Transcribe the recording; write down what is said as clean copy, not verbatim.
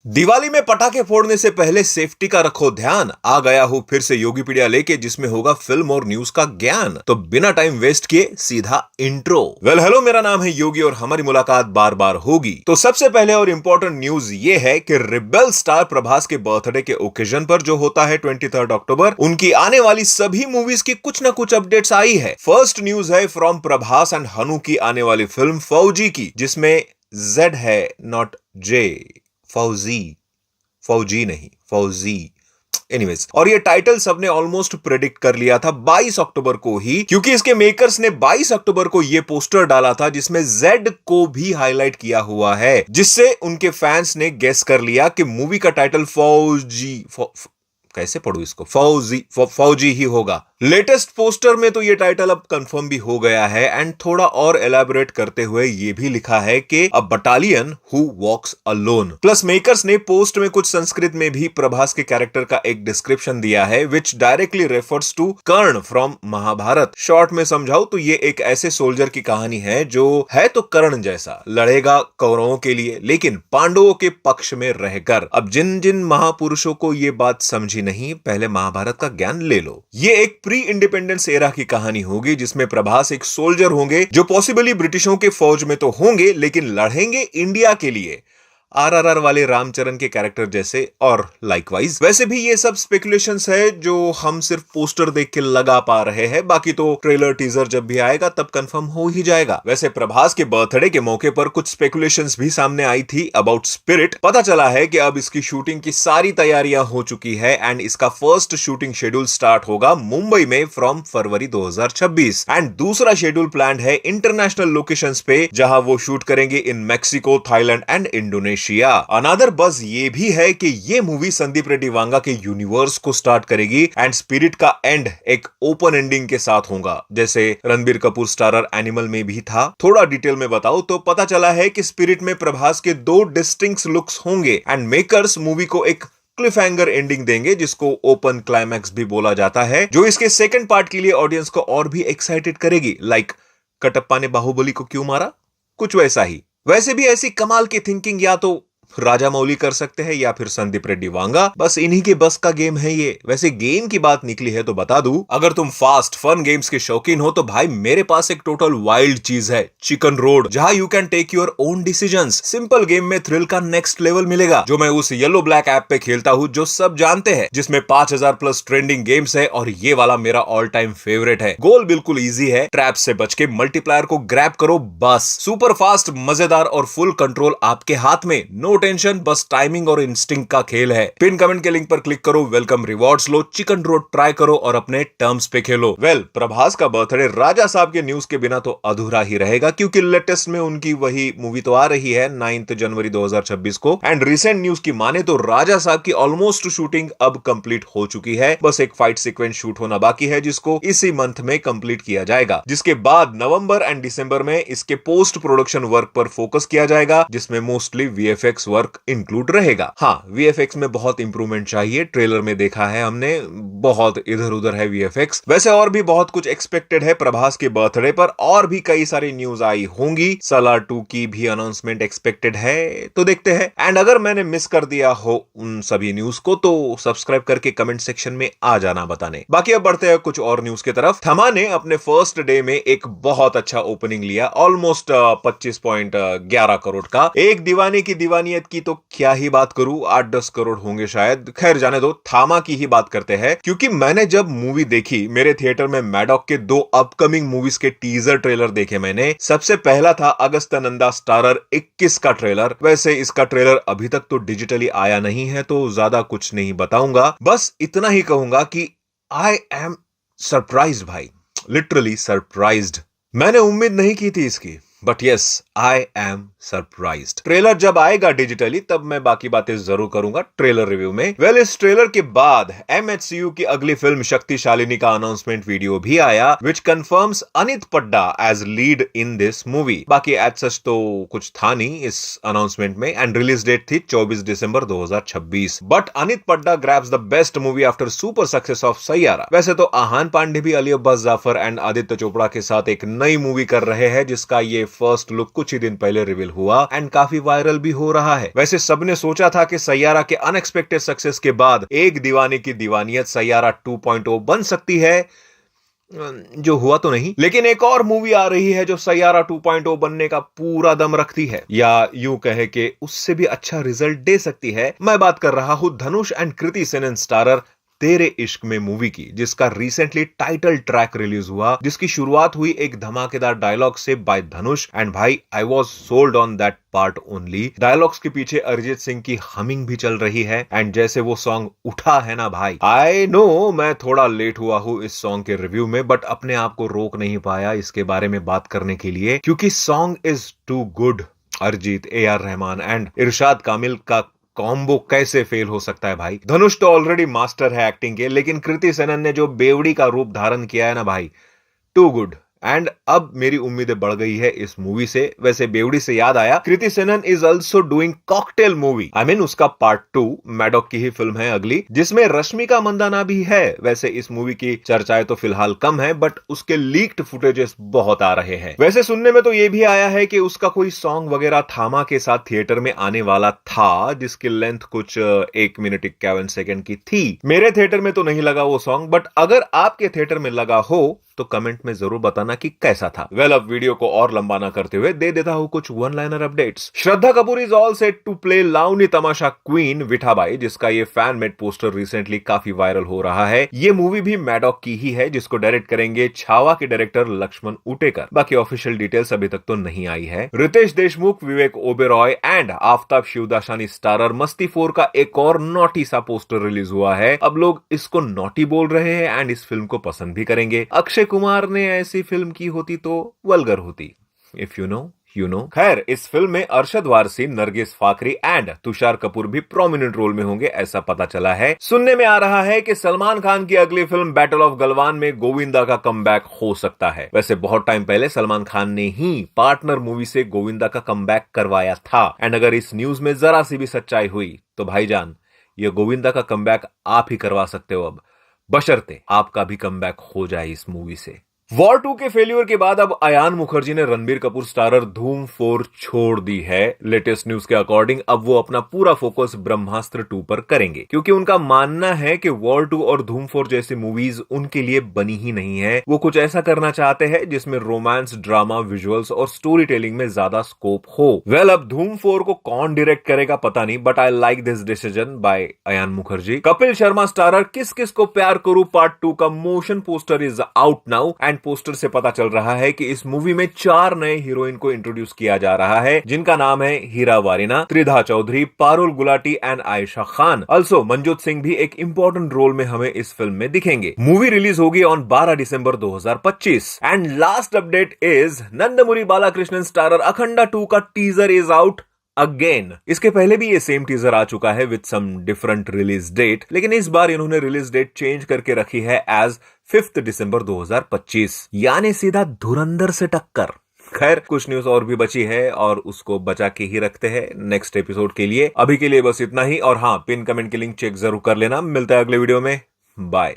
दिवाली में पटाखे फोड़ने से पहले सेफ्टी का रखो ध्यान। आ गया हूँ फिर से योगीपीडिया लेके, जिसमें होगा फिल्म और न्यूज का ज्ञान। तो बिना टाइम वेस्ट किए सीधा इंट्रो। हेलो, मेरा नाम है योगी और हमारी मुलाकात बार बार होगी। तो सबसे पहले और इंपॉर्टेंट न्यूज ये है कि रिबेल स्टार प्रभास के बर्थडे के ओकेजन पर जो होता है 23 अक्टूबर, उनकी आने वाली सभी मूवीज की कुछ ना कुछ अपडेट्स आई है। फर्स्ट न्यूज है फ्रॉम प्रभास एंड हनु की आने वाली फिल्म फौजी की, जिसमें जेड है नॉट जे। फौजी नहीं, फौजी। एनीवेज, और ये टाइटल सबने ऑलमोस्ट प्रेडिक्ट कर लिया था 22 अक्टूबर को ही, क्योंकि इसके मेकर्स ने 22 अक्टूबर को ये पोस्टर डाला था जिसमें जेड को भी हाईलाइट किया हुआ है, जिससे उनके फैंस ने गेस कर लिया कि मूवी का टाइटल कैसे पढ़ू इसको, फौजी ही होगा। लेटेस्ट पोस्टर में तो ये टाइटल अब कंफर्म भी हो गया है एंड थोड़ा और एलैबोरेट करते हुए ये भी लिखा है कि a battalion who walks alone. Plus makers ने पोस्ट में कुछ संस्कृत में भी प्रभास के कैरेक्टर का एक डिस्क्रिप्शन दिया है which directly refers to Karna from Mahabharat. Short में समझाओ तो ये एक ऐसे सोल्जर की कहानी है जो है तो कर्ण जैसा, लड़ेगा कौरवों के लिए लेकिन पांडवों के पक्ष में रहकर। अब जिन जिन महापुरुषों को ये बात समझी नहीं, पहले महाभारत का ज्ञान ले लो। ये एक प्री इंडिपेंडेंस एरा की कहानी होगी जिसमें प्रभास एक सोल्जर होंगे जो पॉसिबली ब्रिटिशों के फौज में तो होंगे लेकिन लड़ेंगे इंडिया के लिए, आरआरआर वाले रामचरण के कैरेक्टर जैसे। और लाइकवाइज वैसे भी ये सब स्पेकुलेशंस है जो हम सिर्फ पोस्टर देख के लगा पा रहे हैं, बाकी तो ट्रेलर टीजर जब भी आएगा तब कंफर्म हो ही जाएगा। वैसे प्रभास के बर्थडे के मौके पर कुछ स्पेकुलेशंस भी सामने आई थी अबाउट स्पिरिट। पता चला है कि अब इसकी शूटिंग की सारी तैयारियां हो चुकी है एंड इसका फर्स्ट शूटिंग शेड्यूल स्टार्ट होगा मुंबई में फ्रॉम फरवरी 2026 एंड दूसरा शेड्यूल प्लान है इंटरनेशनल लोकेशंस पे, जहां वो शूट करेंगे इन Mexico, Thailand and Indonesia. Another बज ये भी है कि ये मूवी संदीप रेड्डी वांगा के यूनिवर्स को स्टार्ट करेगी एंड स्पिरिट का एंड एक ओपन एंडिंग के साथ होगा, जैसे रणबीर कपूर स्टारर एनिमल में भी था। थोड़ा डिटेल में बताओ तो पता चला है कि स्पिरिट में प्रभास के 2 डिस्टिंक्ट लुक्स होंगे एंड मेकर्स मूवी को एक क्लिफ हैंगर एंडिंग देंगे जिसको ओपन क्लाइमैक्स भी बोला जाता है, जो इसके सेकंड पार्ट के लिए ऑडियंस को और भी एक्साइटेड करेगी। लाइक कटप्पा ने बाहुबली को क्यों मारा, कुछ वैसा ही। वैसे भी ऐसी कमाल की थिंकिंग या तो राजा मौली कर सकते हैं या फिर संदीप रेड्डी वांगा, बस इन्हीं के बस का गेम है ये। वैसे गेम की बात निकली है तो बता दूं, अगर तुम फास्ट फन गेम्स के शौकीन हो तो भाई मेरे पास एक टोटल वाइल्ड चीज है, चिकन रोड, जहां you can take your own decisions. Simple game में थ्रिल का नेक्स्ट लेवल मिलेगा, जो मैं उस येलो ब्लैक ऐप पे खेलता हूं जो सब जानते हैं, जिसमें 5000 प्लस ट्रेंडिंग गेम्स है और ये वाला मेरा ऑल टाइम फेवरेट है। गोल बिल्कुल इजी है, ट्रैप से बच के मल्टीप्लायर को ग्रैब करो बस। सुपर फास्ट, मजेदार और फुल कंट्रोल आपके हाथ में, नो टेंशन, बस टाइमिंग और इंस्टिंक्ट का खेल है। पिन कमेंट के लिंक पर क्लिक करो, वेलकम रिवॉर्ड्स लो, चिकन रोड ट्राई करो और अपने टर्म्स पे खेलो। प्रभास का बर्थडे राजा साहब के न्यूज के बिना तो अधूरा ही रहेगा, क्योंकि लेटेस्ट में उनकी वही मूवी तो आ रही है 9 जनवरी 2026 को एंड रिसेंट न्यूज की माने तो राजा साहब की ऑलमोस्ट शूटिंग अब कंप्लीट हो चुकी है। बस एक फाइट सीक्वेंस शूट होना बाकी है जिसको इसी मंथ में कंप्लीट किया जाएगा, जिसके बाद नवंबर एंड दिसंबर में इसके पोस्ट प्रोडक्शन वर्क पर फोकस किया जाएगा, जिसमें मोस्टली वीएफएक्स वर्क इंक्लूड रहेगा। हाँ, वीएफएक्स में बहुत इंप्रूवमेंट चाहिए, ट्रेलर में देखा है हमने, बहुत इधर उधर है वीएफएक्स। वैसे और भी बहुत कुछ एक्सपेक्टेड है प्रभास के बर्थडे पर, और भी कई सारी न्यूज आई होंगी। सालार 2 की भी अनाउंसमेंट एक्सपेक्टेड है, तो देखते हैं। एंड अगर मैंने मिस कर दिया हो उन सभी न्यूज को तो सब्सक्राइब करके कमेंट सेक्शन में आ जाना बताने। बाकी अब बढ़ते हैं कुछ और न्यूज की तरफ। थमा ने अपने फर्स्ट डे में एक बहुत अच्छा ओपनिंग लिया, ऑलमोस्ट 25.11 करोड़ का। एक दीवाने की दीवानियत की तो क्या ही बात करूं, 8-10 करोड़ होंगे शायद। खैर जाने दो, थामा की ही बात करते हैं, क्योंकि मैंने जब मूवी देखी, मेरे थिएटर में मैडॉक के 2 अपकमिंग मूवीज के टीजर ट्रेलर देखे मैंने। सबसे पहला था अगस्त्यानंदा स्टारर 21 का ट्रेलर। वैसे इसका ट्रेलर अभी तक तो डिजिटली आया नहीं है तो ज्यादा कुछ नहीं बताऊंगा, बस इतना ही कहूंगा कि आई एम सरप्राइज्ड भाई, लिटरली सरप्राइज्ड। मैंने उम्मीद नहीं की थी इसकी, but yes I am surprised. Trailer जब आएगा डिजिटली तब मैं बाकी बातें जरूर करूंगा ट्रेलर रिव्यू में। इस ट्रेलर के बाद एमएचसीयू की अगली फिल्म शक्तिशालिनी का अनाउंसमेंट वीडियो भी आया, which confirms Aneet Padda as lead in this movie. बाकी एज सच तो कुछ था नहीं इस अनाउंसमेंट में एंड रिलीज डेट थी 24 दिसंबर 2026। But Anit Padda grabs the best movie after super success of Saiyaara. वैसे तो आहान पांडे भी अली अब्बास जाफर एंड आदित्य चोपड़ा के साथ एक नई मूवी कर रहे हैं, जिसका ये फर्स्ट लुक कुछ ही दिन पहले रिवील हुआ एंड काफी वायरल भी हो रहा है। वैसे सबने सोचा था कि सैयारा के अनएक्सपेक्टेड सक्सेस के बाद एक दीवाने की दीवानियत सैयारा 2.0 बन सकती है, जो हुआ तो नहीं। लेकिन एक और मूवी आ रही है जो सैयारा 2.0 बनने का पूरा दम रखती है, या यूं कहे कि उससे भी अच्छा रिजल्ट दे सकती है। मैं बात कर रहा हूं धनुष एंड कृति सेनन स्टारर तेरे इश्क में मूवी की, जिसका रिसेंटली टाइटल ट्रैक रिलीज हुआ, जिसकी शुरुआत हुई एक धमाकेदार डायलॉग से बाय धनुष एंड भाई I was sold on that part only. Dialogues के पीछे अरिजीत सिंह की हमिंग भी चल रही है एंड जैसे वो सॉन्ग उठा है ना भाई, आई नो मैं थोड़ा लेट हुआ हूं इस सॉन्ग के रिव्यू में, बट अपने आप को रोक नहीं पाया इसके बारे में बात करने के लिए, क्योंकि song is too good. Arijit, AR Rahman and Irshad Kamil का कॉम्बो कैसे फेल हो सकता है भाई। धनुष तो ऑलरेडी मास्टर है एक्टिंग के, लेकिन कृति सेनन ने जो बेवड़ी का रूप धारण किया है ना भाई, टू गुड। एंड अब मेरी उम्मीदें बढ़ गई है इस मूवी से। वैसे बेवड़ी से याद आया, Kriti Sanon is also doing cocktail movie, I mean उसका पार्ट 2 मैडॉक की ही फिल्म है अगली, जिसमें रश्मिका मंदाना भी है। वैसे इस मूवी की चर्चाएं तो फिलहाल कम है, बट उसके लीक्ड फुटेजेस बहुत आ रहे हैं। वैसे सुनने में तो ये भी आया है कि उसका कोई सॉन्ग वगैरह थामा के साथ थिएटर में आने वाला था, जिसकी लेंथ कुछ 1 मिनट 51 सेकंड की थी। मेरे थिएटर में तो नहीं लगा वो सॉन्ग, बट अगर आपके थिएटर में लगा हो तो कमेंट में जरूर बताना कि कैसा था। वेल, अब वीडियो को और लंबा ना करते हुए दे देता हूं कुछ one liner updates. Shraddha Kapoor is all set to play Lavani Tamasha queen Vithabai, जिसका ये फैन मेड पोस्टर रिसेंटली काफी वायरल हो रहा है। ये मूवी भी मैडॉक की ही है, जिसको डायरेक्ट करेंगे छावा के डायरेक्टर लक्ष्मण उटेकर। बाकी ऑफिशियल डिटेल्स अभी तक तो नहीं आई है। रितेश देशमुख, विवेक ओबेरॉय एंड आफ्ताब शिवदासानी स्टारर मस्ती 4 का एक और नॉटी सा पोस्टर रिलीज हुआ है। अब लोग इसको नॉटी बोल रहे हैं एंड इस फिल्म को पसंद भी करेंगे। अक्षय कुमार ने ऐसी फिल्म की होती तो वल्गर होती, if you know you know. खैर, इस फिल्म में अरशद वारसी, नरगिस फाकरी एंड तुषार कपूर भी प्रोमिनेंट रोल में होंगे, ऐसा पता चला है। सुनने में आ रहा है कि सलमान खान की अगली फिल्म बैटल ऑफ गलवान में गोविंदा का कमबैक हो सकता है। वैसे बहुत टाइम पहले सलमान खान ने ही पार्टनर मूवी से गोविंदा का कमबैक करवाया था एंड अगर इस न्यूज में जरा सी भी सच्चाई हुई तो भाईजान, ये गोविंदा का कमबैक आप ही करवा सकते हो अब, बशर्ते आपका भी कमबैक हो जाए इस मूवी से। वॉर 2 के फेल्यूर के बाद अब अयान मुखर्जी ने रणबीर कपूर स्टारर धूम 4 छोड़ दी है। लेटेस्ट न्यूज के अकॉर्डिंग अब वो अपना पूरा फोकस ब्रह्मास्त्र 2 पर करेंगे, क्योंकि उनका मानना है कि वॉर 2 और धूम 4 जैसी मूवीज उनके लिए बनी ही नहीं है। वो कुछ ऐसा करना चाहते हैं जिसमें रोमांस, ड्रामा, विजुअल्स और स्टोरी टेलिंग में ज्यादा स्कोप हो। वेल, अब धूम 4 को कौन डायरेक्ट करेगा पता नहीं, but I like this decision by Ayan Mukherjee. Kapil Sharma starrer Kis Kis Ko Pyaar Karoon part 2 का motion poster is out now and poster से पता चल रहा है कि इस मूवी में 4 नए हीरोइन को इंट्रोड्यूस किया जा रहा है, जिनका नाम है हीरा वारिना, त्रिधा चौधरी, पारुल गुलाटी एंड आयशा खान। ऑल्सो मनजोत सिंह भी एक इंपॉर्टेंट रोल में हमें इस फिल्म में दिखेंगे। मूवी रिलीज होगी on 12 December 2025। And last update is Nandamuri Balakrishnan starrer Akhanda 2 का टीजर इज आउट अगेन। इसके पहले भी ये सेम टीजर आ चुका है with some different release date, लेकिन इस बार इन्होंने रिलीज डेट चेंज करके रखी है एज 5 दिसंबर 2025, यानी सीधा धुरंधर से टक्कर। खैर, कुछ न्यूज और भी बची है और उसको बचा के ही रखते हैं नेक्स्ट एपिसोड के लिए। अभी के लिए बस इतना ही, और हाँ, पिन कमेंट की लिंक चेक जरूर कर लेना। मिलता है अगले वीडियो में, बाय।